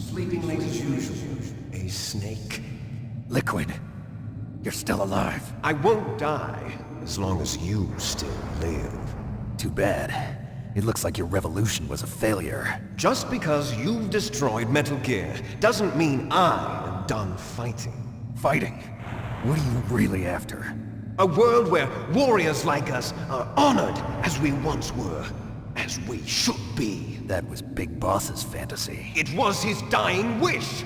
Sleeping late as usual. A snake. Liquid, you're still alive. I won't die as long as you still live. Too bad. It looks like your revolution was a failure. Just because you've destroyed Metal Gear doesn't mean I am done fighting. Fighting? What are you really after? A world where warriors like us are honored as we once were, as we should be. That was Big Boss's fantasy. It was his dying wish.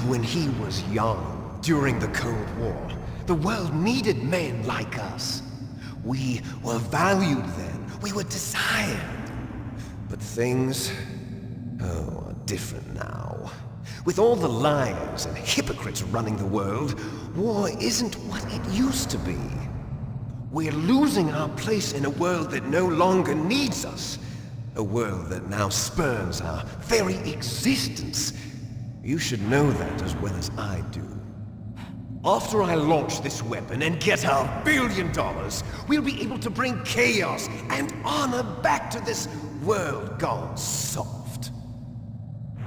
When he was young, during the Cold War, the world needed men like us. We were valued then. We were desired. But things, are different now. With all the liars and hypocrites running the world, war isn't what it used to be. We're losing our place in a world that no longer needs us. A world that now spurns our very existence. You should know that as well as I do. After I launch this weapon and get our $1 billion, we'll be able to bring chaos and honor back to this world gone soft.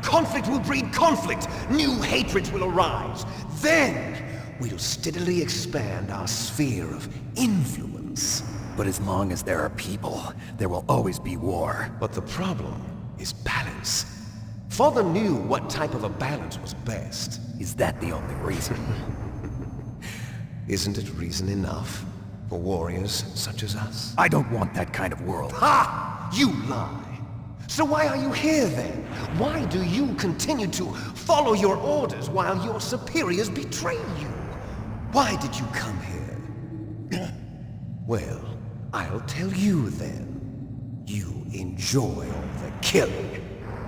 Conflict will breed conflict. New hatreds will arise. Then, we'll steadily expand our sphere of influence. But as long as there are people, there will always be war. But the problem is balance. Father knew what type of a balance was best. Is that the only reason? Isn't it reason enough for warriors such as us? I don't want that kind of world. Ha! You lie! So why are you here then? Why do you continue to follow your orders while your superiors betray you? Why did you come here? Well, I'll tell you then. You enjoy all the killing.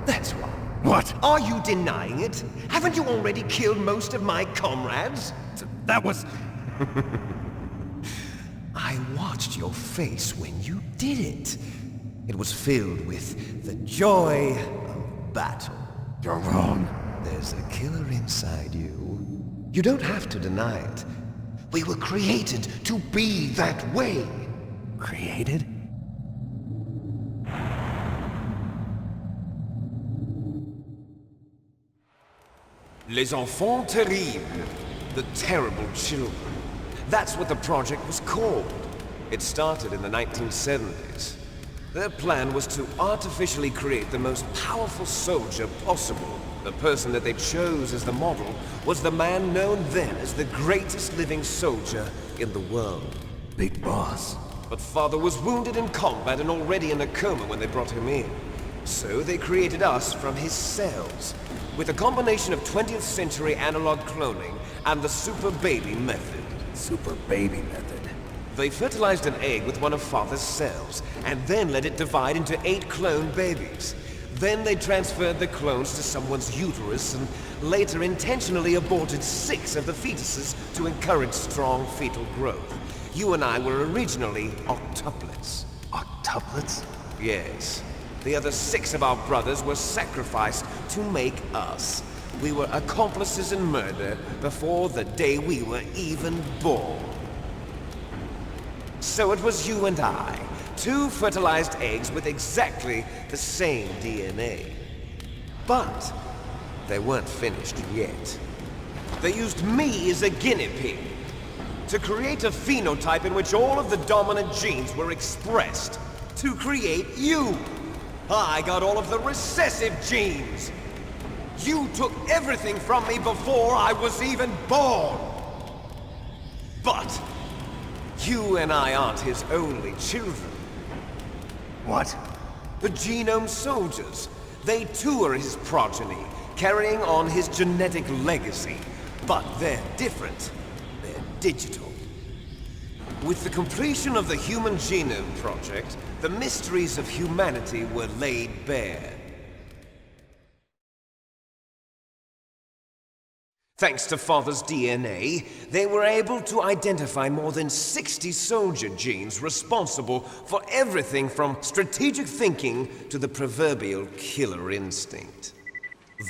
That's why. What? Are you denying it? Haven't you already killed most of my comrades? That was... I watched your face when you did it. It was filled with the joy of battle. You're wrong. There's a killer inside you. You don't have to deny it. We were created to be that way. Created? Les enfants terribles. The terrible children. That's what the project was called. It started in the 1970s. Their plan was to artificially create the most powerful soldier possible. The person that they chose as the model was the man known then as the greatest living soldier in the world. Big Boss. But Father was wounded in combat and already in a coma when they brought him in. So they created us from his cells, with a combination of 20th century analog cloning and the super baby method. Super baby method. They fertilized an egg with one of Father's cells, and then let it divide into 8 clone babies. Then they transferred the clones to someone's uterus, and later intentionally aborted 6 of the fetuses to encourage strong fetal growth. You and I were originally octuplets. Octuplets? Yes. The other 6 of our brothers were sacrificed to make us. We were accomplices in murder before the day we were even born. So it was you and I, 2 fertilized eggs with exactly the same DNA. But they weren't finished yet. They used me as a guinea pig to create a phenotype in which all of the dominant genes were expressed to create you. I got all of the recessive genes. You took everything from me before I was even born. But you and I aren't his only children. What? The genome soldiers. They too are his progeny, carrying on his genetic legacy. But they're different. They're digital. With the completion of the Human Genome Project, the mysteries of humanity were laid bare. Thanks to Father's DNA, they were able to identify more than 60 soldier genes responsible for everything from strategic thinking to the proverbial killer instinct.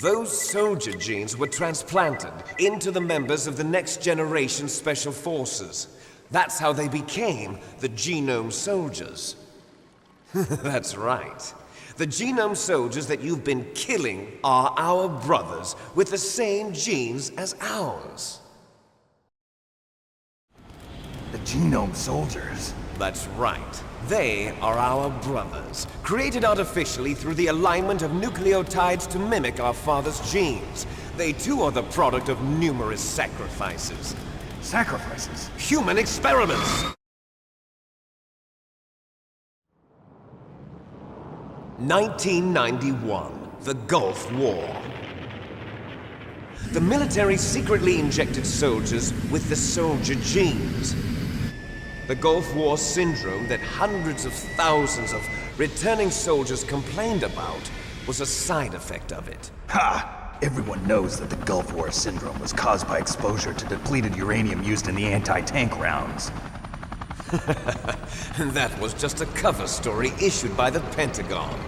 Those soldier genes were transplanted into the members of the next generation Special Forces. That's how they became the Genome Soldiers. That's right. The genome soldiers that you've been killing are our brothers with the same genes as ours. The genome soldiers? That's right. They are our brothers, created artificially through the alignment of nucleotides to mimic our father's genes. They too are the product of numerous sacrifices. Sacrifices? Human experiments! (1991), the Gulf War. The military secretly injected soldiers with the soldier genes. The Gulf War syndrome that hundreds of thousands of returning soldiers complained about was a side effect of it. Ha! Everyone knows that the Gulf War syndrome was caused by exposure to depleted uranium used in the anti-tank rounds. That was just a cover story issued by the Pentagon.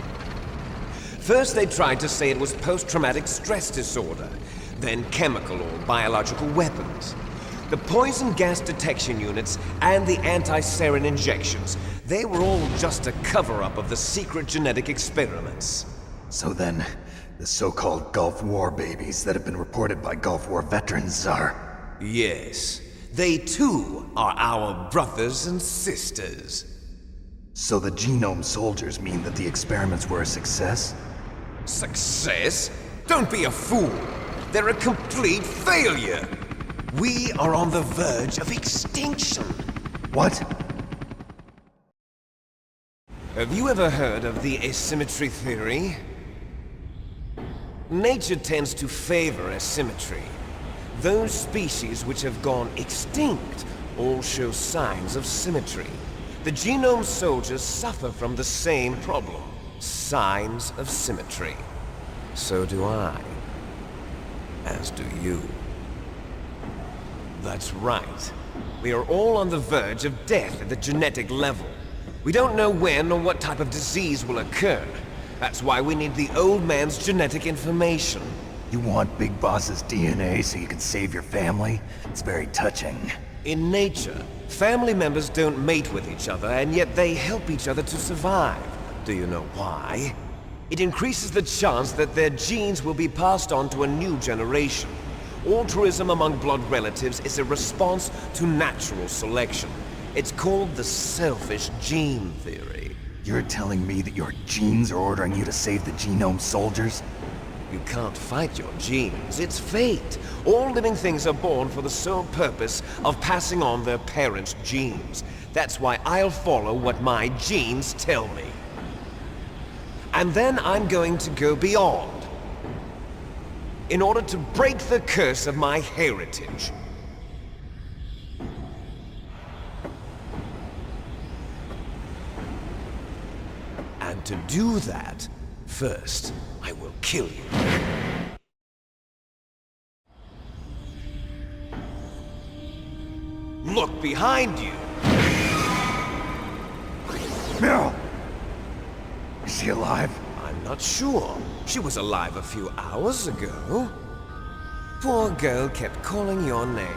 First they tried to say it was post-traumatic stress disorder, then chemical or biological weapons. The poison gas detection units and the anti-sarin injections, they were all just a cover-up of the secret genetic experiments. So then, the so-called Gulf War babies that have been reported by Gulf War veterans are... Yes. They too are our brothers and sisters. So the genome soldiers mean that the experiments were a success? Success? Don't be a fool! They're a complete failure! We are on the verge of extinction. What? Have you ever heard of the asymmetry theory? Nature tends to favor asymmetry. Those species which have gone extinct all show signs of symmetry. The genome soldiers suffer from the same problem. Signs of symmetry. So do I. As do you. That's right. We are all on the verge of death at the genetic level. We don't know when or what type of disease will occur. That's why we need the old man's genetic information. You want Big Boss's DNA so you can save your family? It's very touching. In nature, family members don't mate with each other, and yet they help each other to survive. Do you know why? It increases the chance that their genes will be passed on to a new generation. Altruism among blood relatives is a response to natural selection. It's called the selfish gene theory. You're telling me that your genes are ordering you to save the genome soldiers? You can't fight your genes. It's fate. All living things are born for the sole purpose of passing on their parents' genes. That's why I'll follow what my genes tell me. And then I'm going to go beyond. In order to break the curse of my heritage. And to do that, first, I will kill you. Look behind you! Meryl! Is she alive? I'm not sure. She was alive a few hours ago. Poor girl kept calling your name.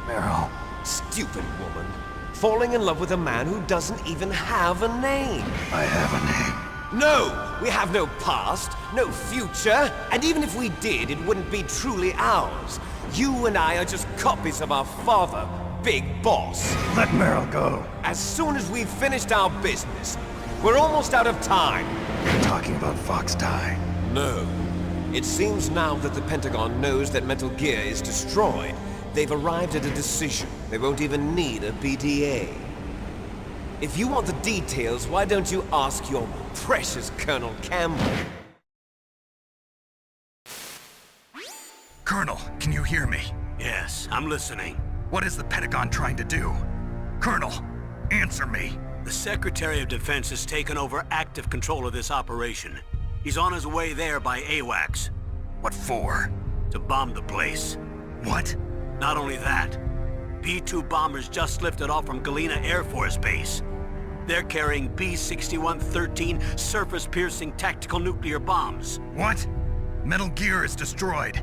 Meryl. Stupid woman. Falling in love with a man who doesn't even have a name. I have a name. No! We have no past, no future, and even if we did, it wouldn't be truly ours. You and I are just copies of our father, Big Boss. Let Meryl go. As soon as we've finished our business, we're almost out of time. You're talking about Fox Die. No. It seems now that the Pentagon knows that Metal Gear is destroyed. They've arrived at a decision. They won't even need a PDA. If you want the details, why don't you ask your precious Colonel Campbell? Colonel, can you hear me? Yes, I'm listening. What is the Pentagon trying to do? Colonel, answer me. The Secretary of Defense has taken over active control of this operation. He's on his way there by AWACS. What for? To bomb the place. What? Not only that, B-2 bombers just lifted off from Galena Air Force Base. They're carrying B-6113 surface-piercing tactical nuclear bombs. What? Metal Gear is destroyed.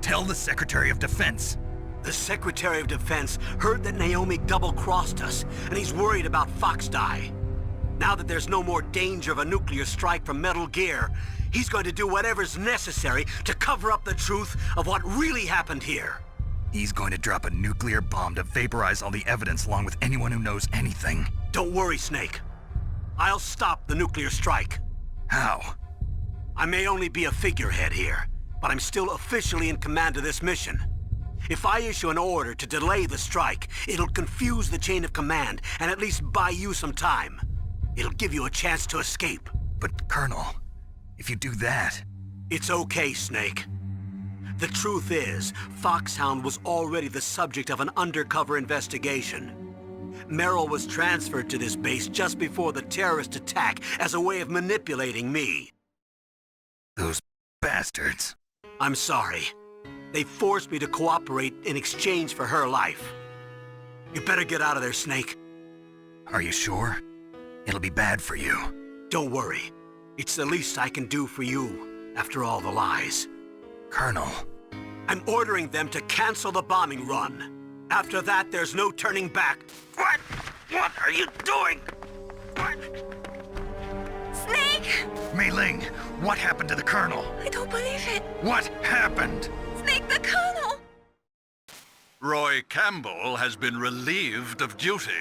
Tell the Secretary of Defense. The Secretary of Defense heard that Naomi double-crossed us, and he's worried about Fox Die. Now that there's no more danger of a nuclear strike from Metal Gear, he's going to do whatever's necessary to cover up the truth of what really happened here. He's going to drop a nuclear bomb to vaporize all the evidence along with anyone who knows anything. Don't worry, Snake. I'll stop the nuclear strike. How? I may only be a figurehead here, but I'm still officially in command of this mission. If I issue an order to delay the strike, it'll confuse the chain of command and at least buy you some time. It'll give you a chance to escape. But, Colonel, if you do that... It's okay, Snake. The truth is, Foxhound was already the subject of an undercover investigation. Merrill was transferred to this base just before the terrorist attack as a way of manipulating me. Those bastards. I'm sorry. They forced me to cooperate in exchange for her life. You better get out of there, Snake. Are you sure? It'll be bad for you. Don't worry. It's the least I can do for you, after all the lies. Colonel. I'm ordering them to cancel the bombing run. After that, there's no turning back. What? What are you doing? What? Snake! Mei Ling, what happened to the Colonel? I don't believe it. What happened? Snake, the Colonel! Roy Campbell has been relieved of duty.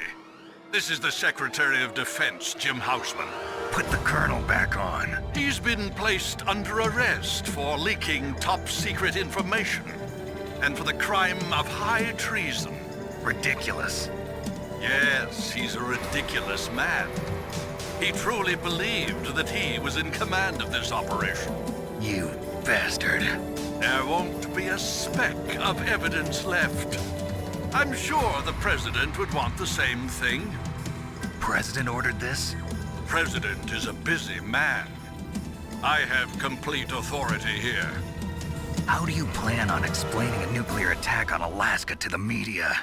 This is the Secretary of Defense, Jim Houseman. Put the Colonel back on. He's been placed under arrest for leaking top-secret information and for the crime of high treason. Ridiculous. Yes, he's a ridiculous man. He truly believed that he was in command of this operation. You bastard. There won't be a speck of evidence left. I'm sure the President would want the same thing. President ordered this? President is a busy man. I have complete authority here. How do you plan on explaining a nuclear attack on Alaska to the media?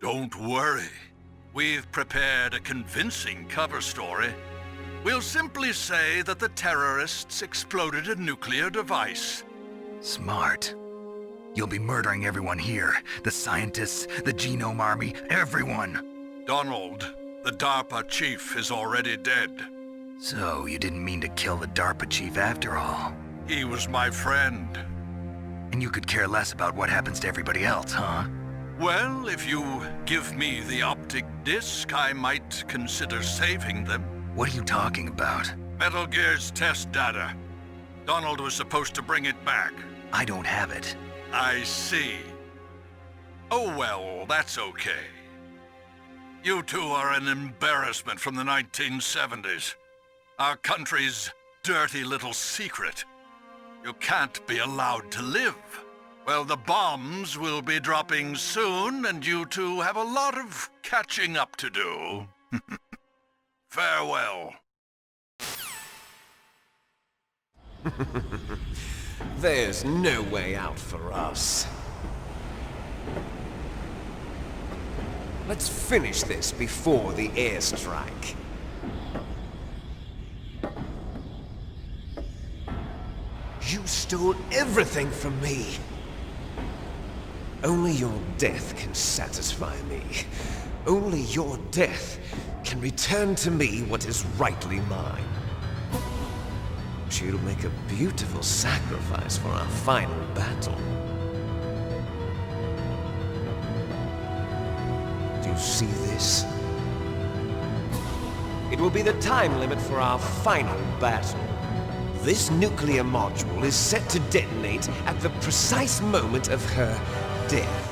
Don't worry. We've prepared a convincing cover story. We'll simply say that the terrorists exploded a nuclear device. Smart. You'll be murdering everyone here. The scientists, the Genome Army, everyone. Donald, the DARPA chief, is already dead. So, you didn't mean to kill the DARPA chief after all. He was my friend. And you could care less about what happens to everybody else, huh? Well, if you give me the optic disc, I might consider saving them. What are you talking about? Metal Gear's test data. Donald was supposed to bring it back. I don't have it. I see. Oh well, that's okay. You two are an embarrassment from the 1970s. Our country's dirty little secret. You can't be allowed to live. Well, the bombs will be dropping soon, and you two have a lot of catching up to do. Farewell. There's no way out for us. Let's finish this before the airstrike. You stole everything from me. Only your death can satisfy me. Only your death can return to me what is rightly mine. She'll make a beautiful sacrifice for our final battle. Do you see this? It will be the time limit for our final battle. This nuclear module is set to detonate at the precise moment of her death.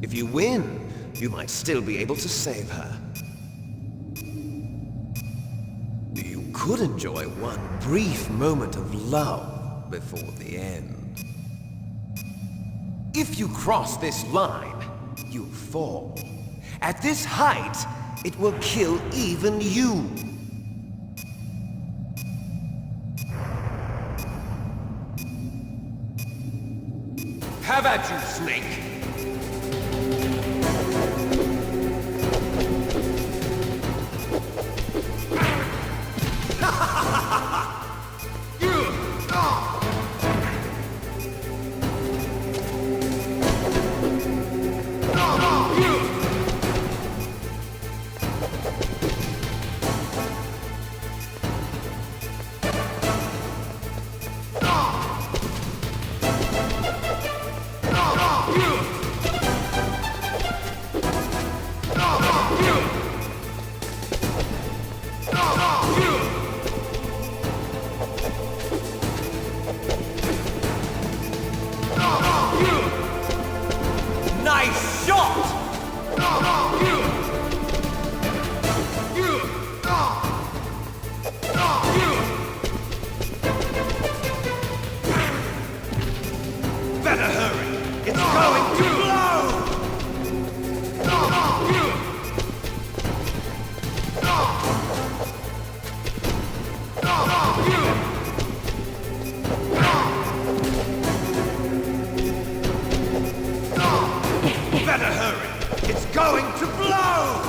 If you win, you might still be able to save her. You could enjoy one brief moment of love before the end. If you cross this line, you'll fall. At this height, it will kill even you. Have at you, Snake! Better hurry! It's going to blow! Better hurry! It's going to blow!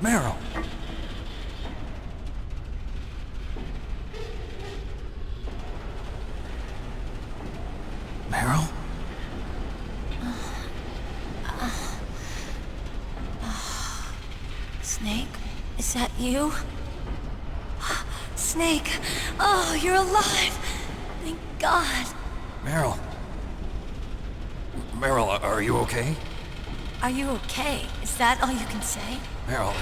Meryl! Meryl? Snake, is that you? Snake, oh, you're alive! Thank God. Meryl? Meryl, are you okay? Are you okay? Is that all you can say? Meryl,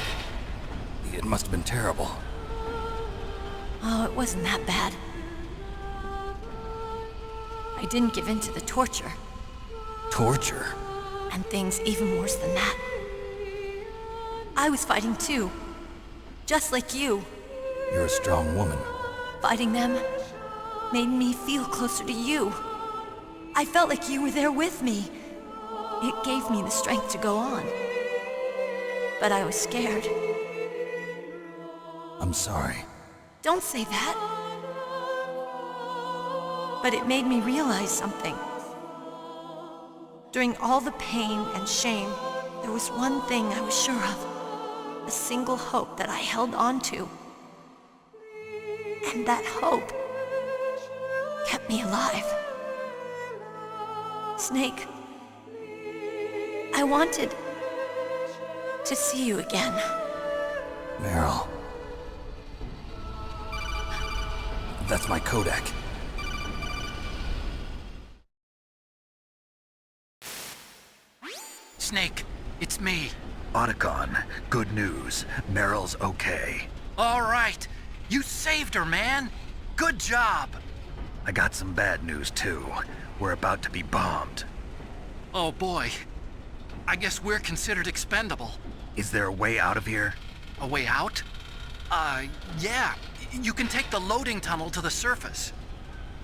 it must have been terrible. Oh, it wasn't that bad. I didn't give in to the torture, Torture? and things even worse than that. I was fighting too, just like you. You're a strong woman. Fighting them made me feel closer to you. I felt like you were there with me. It gave me the strength to go on. But I was scared. I'm sorry. Don't say that. But it made me realize something. During all the pain and shame, there was one thing I was sure of. A single hope that I held on to. And that hope kept me alive. Snake, I wanted to see you again. Meryl. That's my Kodak. Snake, it's me. Otacon, good news. Meryl's okay. All right. You saved her, man. Good job. I got some bad news, too. We're about to be bombed. Oh, boy. I guess we're considered expendable. Is there a way out of here? A way out? Yeah. You can take the loading tunnel to the surface.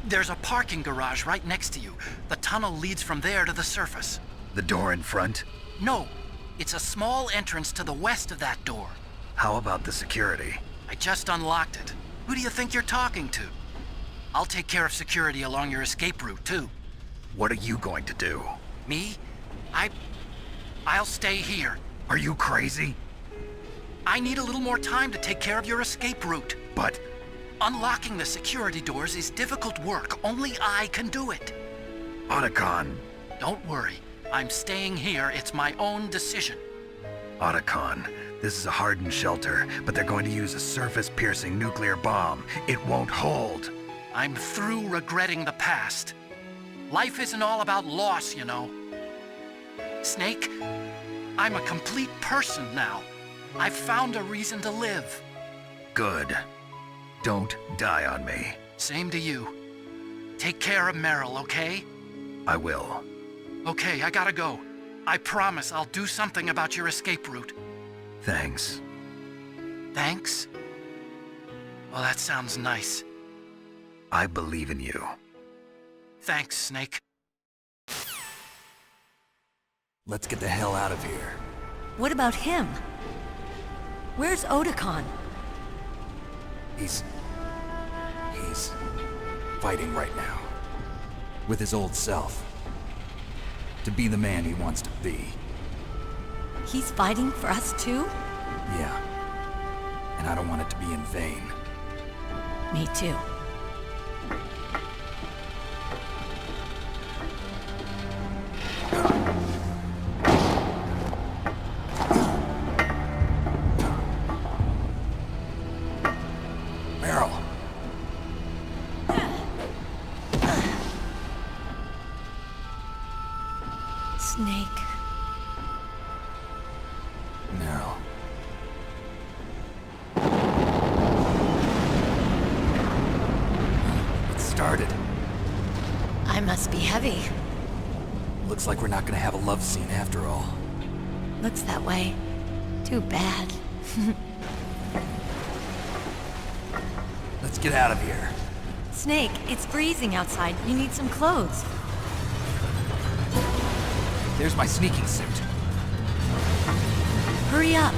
There's a parking garage right next to you. The tunnel leads from there to the surface. The door in front? No. It's a small entrance to the west of that door. How about the security? I just unlocked it. Who do you think you're talking to? I'll take care of security along your escape route, too. What are you going to do? Me? I'll stay here. Are you crazy? I need a little more time to take care of your escape route. But Unlocking the security doors is difficult work. Only I can do it. Otacon. Don't worry. I'm staying here. It's my own decision. Otacon, this is a hardened shelter, but they're going to use a surface-piercing nuclear bomb. It won't hold. I'm through regretting the past. Life isn't all about loss, you know. Snake, I'm a complete person now. I've found a reason to live. Good. Don't die on me. Same to you. Take care of Meryl, okay? I will. Okay, I gotta go. I promise I'll do something about your escape route. Thanks. Thanks? Well, that sounds nice. I believe in you. Thanks, Snake. Let's get the hell out of here. What about him? Where's Otakon? He's fighting right now. With his old self. To be the man he wants to be. He's fighting for us too? Yeah. And I don't want it to be in vain. Me too. Meryl. Snake. Meryl. It started. I must be heavy. Looks like we're not gonna have a love scene after all. Looks that way. Too bad. Let's get out of here. Snake, it's freezing outside. You need some clothes. There's my sneaking suit. Hurry up.